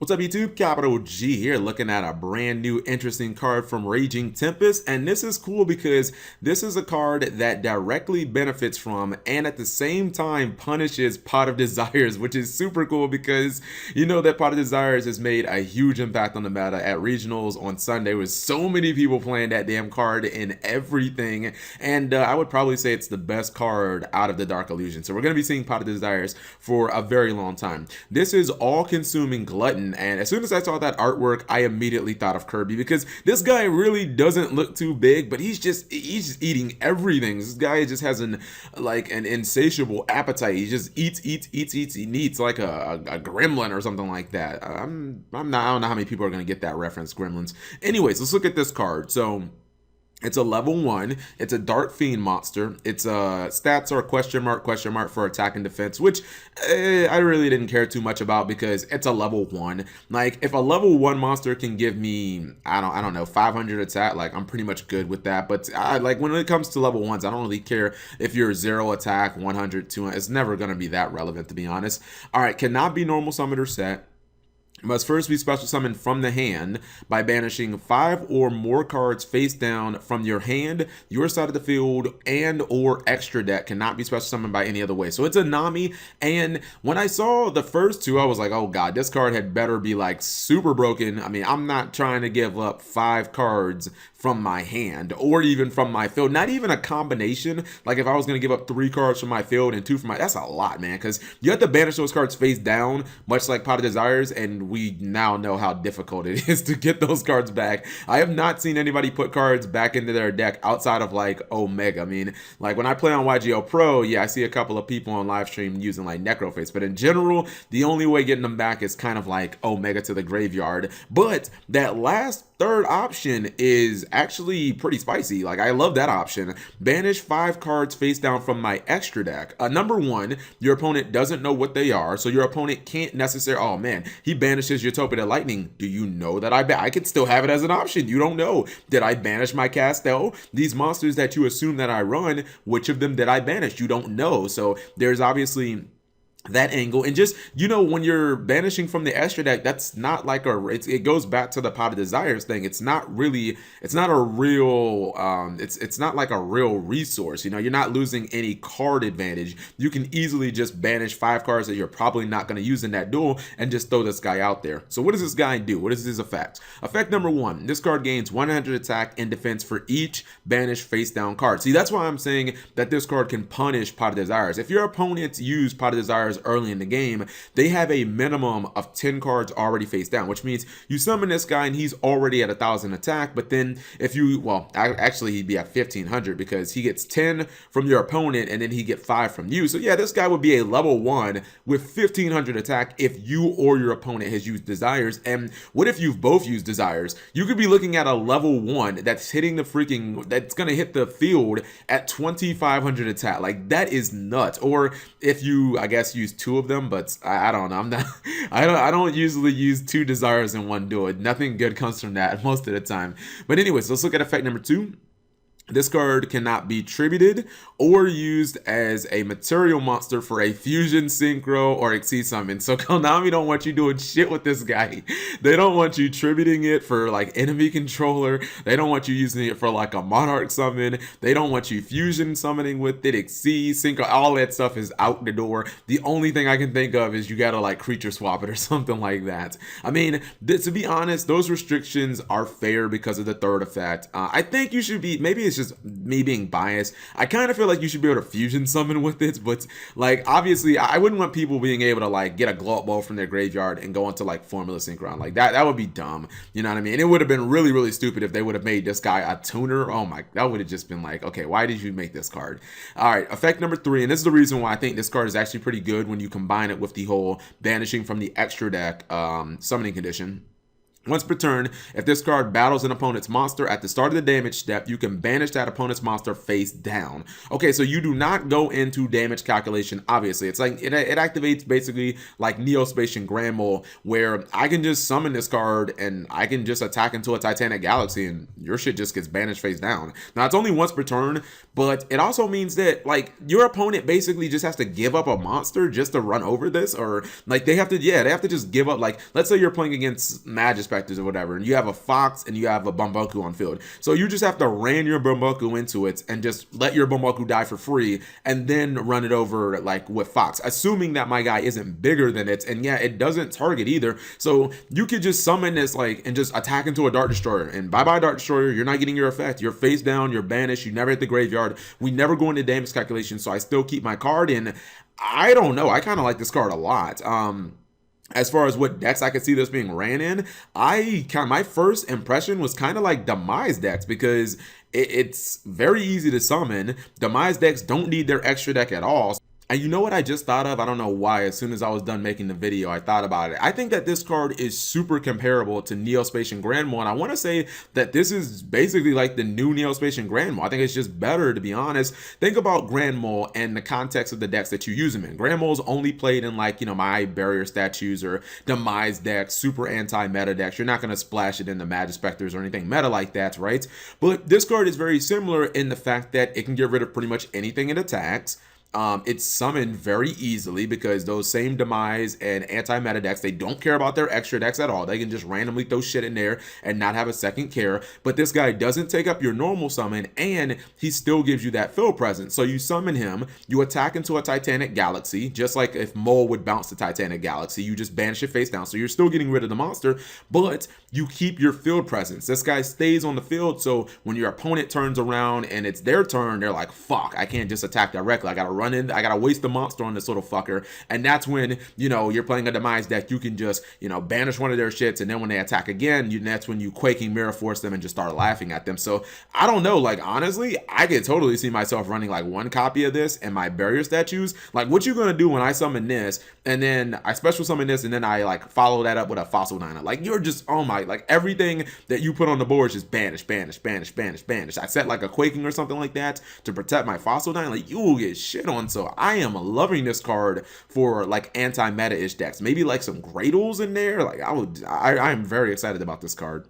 What's up YouTube? Capital G here, looking at a brand new interesting card from Raging Tempest, and this is cool because this is a card that directly benefits from and at the same time punishes Pot of Desires, which is super cool because you know that Pot of Desires has made a huge impact on the meta at regionals on Sunday with so many people playing that damn card in everything, and I would probably say it's the best card out of the Dark Illusion. So we're going to be seeing Pot of Desires for a very long time. This is all-consuming Glutton, and as soon as I saw that artwork, I immediately thought of Kirby because this guy really doesn't look too big, but he's just eating everything. This guy just has an insatiable appetite. He just eats. He eats like a gremlin or something like that. I don't know how many people are gonna get that reference, gremlins. Anyways, let's look at this card. So it's a level 1. It's a Dark Fiend monster. Its stats are question mark for attack and defense, which I really didn't care too much about because it's a level 1. Like, if a level 1 monster can give me, I don't know, 500 attack, like, I'm pretty much good with that. But like, when it comes to level 1s, I don't really care if you're 0 attack, 100, 200. It's never going to be that relevant, to be honest. All right, cannot be normal summoned or set. Must first be special summoned from the hand by banishing 5 or more cards face down from your hand, your side of the field, and or extra deck. Cannot be special summoned by any other way. So it's a Nami, and when I saw the first two, I was like, oh god, this card had better be like super broken. I mean, I'm not trying to give up 5 cards from my hand or even from my field, not even a combination. Like, if I was going to give up 3 cards from my field and 2 from my, that's a lot, man, because you have to banish those cards face down, much like Pot of Desires, and we now know how difficult it is to get those cards back. I have not seen anybody put cards back into their deck outside of like Omega. I mean, like, when I play on YGO Pro, yeah, I see a couple of people on live stream using like Necroface, but in general, the only way getting them back is kind of like Omega to the graveyard. But that last third option is actually pretty spicy. Like, I love that option. Banish 5 cards face down from my extra deck. Number 1, your opponent doesn't know what they are, so your opponent can't necessarily, oh man, he banishes Utopia to Lightning. Do you know that I could still have it as an option? You don't know. Did I banish my Castel? These monsters that you assume that I run, which of them did I banish? You don't know. So there's obviously that angle. And just, you know, when you're banishing from the extra deck, that's not like it goes back to the Pot of Desires thing. It's not a real it's not like a real resource. You know, you're not losing any card advantage. You can easily just banish 5 cards that you're probably not going to use in that duel and just throw this guy out there. So what does this guy do? What is his effect? Effect number 1, this card gains 100 attack and defense for each banished face down card. See, that's why I'm saying that this card can punish Pot of Desires. If your opponents use Pot of Desires early in the game, they have a minimum of 10 cards already face down, which means you summon this guy and he's already at 1,000 attack. But then if you, well, actually he'd be at 1,500 because he gets 10 from your opponent and then he get 5 from you. So yeah, this guy would be a level 1 with 1,500 attack if you or your opponent has used Desires. And what if you've both used Desires? You could be looking at a level 1 that's hitting the freaking, that's gonna hit the field at 2,500 attack. Like, that is nuts. Or if you, I guess, use 2 of them, but I don't know. I'm not. I don't usually use 2 Desires in one duel. Nothing good comes from that most of the time. But anyways, let's look at effect number 2. This card cannot be tributed or used as a material monster for a fusion, synchro, or exceed summon. So Konami don't want you doing shit with this guy. They don't want you tributing it for like enemy controller. They don't want you using it for like a monarch summon. They don't want you fusion summoning with it, exceed, synchro, all that stuff is out the door. The only thing I can think of is you gotta like creature swap it or something like that. I mean, to be honest, those restrictions are fair because of the third effect. I think you should be, maybe it's just me being biased, I kind of feel like you should be able to fusion summon with it, but like, obviously I wouldn't want people being able to like get a Glut Ball from their graveyard and go into like Formula Synchron. Like, that would be dumb, you know what I mean? And it would have been really stupid if they would have made this guy a tuner. Oh my, that would have just been like, okay, why did you make this card? All right, effect number 3, and this is the reason why I think this card is actually pretty good when you combine it with the whole banishing from the extra deck summoning condition. Once per turn, if this card battles an opponent's monster at the start of the damage step, you can banish that opponent's monster face down. Okay, so you do not go into damage calculation, obviously. It's like, it activates basically like Neospacian Grand Mole, where I can just summon this card and I can just attack into a Titanic Galaxy and your shit just gets banished face down. Now, it's only once per turn, but it also means that like your opponent basically just has to give up a monster just to run over this, or like they have to just give up. Like, let's say you're playing against Magic Specters or whatever, and you have a Fox and you have a Bumbuku on field. So you just have to ram your Bumbuku into it and just let your Bumbuku die for free and then run it over like with Fox, assuming that my guy isn't bigger than it. And yeah, it doesn't target either. So you could just summon this like and just attack into a Dart Destroyer, and bye-bye Dart Destroyer, you're not getting your effect. You're face down, you're banished, you never hit the graveyard. We never go into damage calculation, so I still keep my card. And I don't know, I kind of like this card a lot. As far as what decks I could see this being ran in, my first impression was kind of like Demise decks, because it's very easy to summon. Demise decks don't need their extra deck at all. And you know what I just thought of? I don't know why. As soon as I was done making the video, I thought about it. I think that this card is super comparable to Neospacian Grand Mole. And I want to say that this is basically like the new Neospacian Grand Mole. I think it's just better, to be honest. Think about Grand Mole and the context of the decks that you use them in. Grand Mole's only played in like, you know, my barrier statues or Demise decks, super anti-meta decks. You're not going to splash it in the Magic Specters or anything meta like that, right? But this card is very similar in the fact that it can get rid of pretty much anything it attacks. It's summoned very easily because those same Demise and anti-meta decks, they don't care about their extra decks at all. They can just randomly throw shit in there and not have a second care. But this guy doesn't take up your normal summon, and he still gives you that field presence. So you summon him, you attack into a Titanic Galaxy, just like if Mole would bounce the Titanic Galaxy, you just banish it face down. So you're still getting rid of the monster, but you keep your field presence. This guy stays on the field, so when your opponent turns around and it's their turn, they're like, fuck, I can't just attack directly. I gotta run in, I gotta waste the monster on this little fucker. And that's when, you know, you're playing a Demise deck, you can just, you know, banish one of their shits, and then when they attack again, that's when you Quaking Mirror Force them and just start laughing at them. So I don't know, like honestly, I could totally see myself running like one copy of this and my barrier statues. Like, what you gonna do when I summon this and then I special summon this and then I like follow that up with a Fossil Niner? Like, you're just, oh my, like everything that you put on the board is just banish, banish, banish, banish, banish. I set like a Quaking or something like that to protect my Fossil Niner. Like, you will get shit on. So I am loving this card for like anti-meta-ish decks. Maybe like some Gradles in there. Like I am very excited about this card.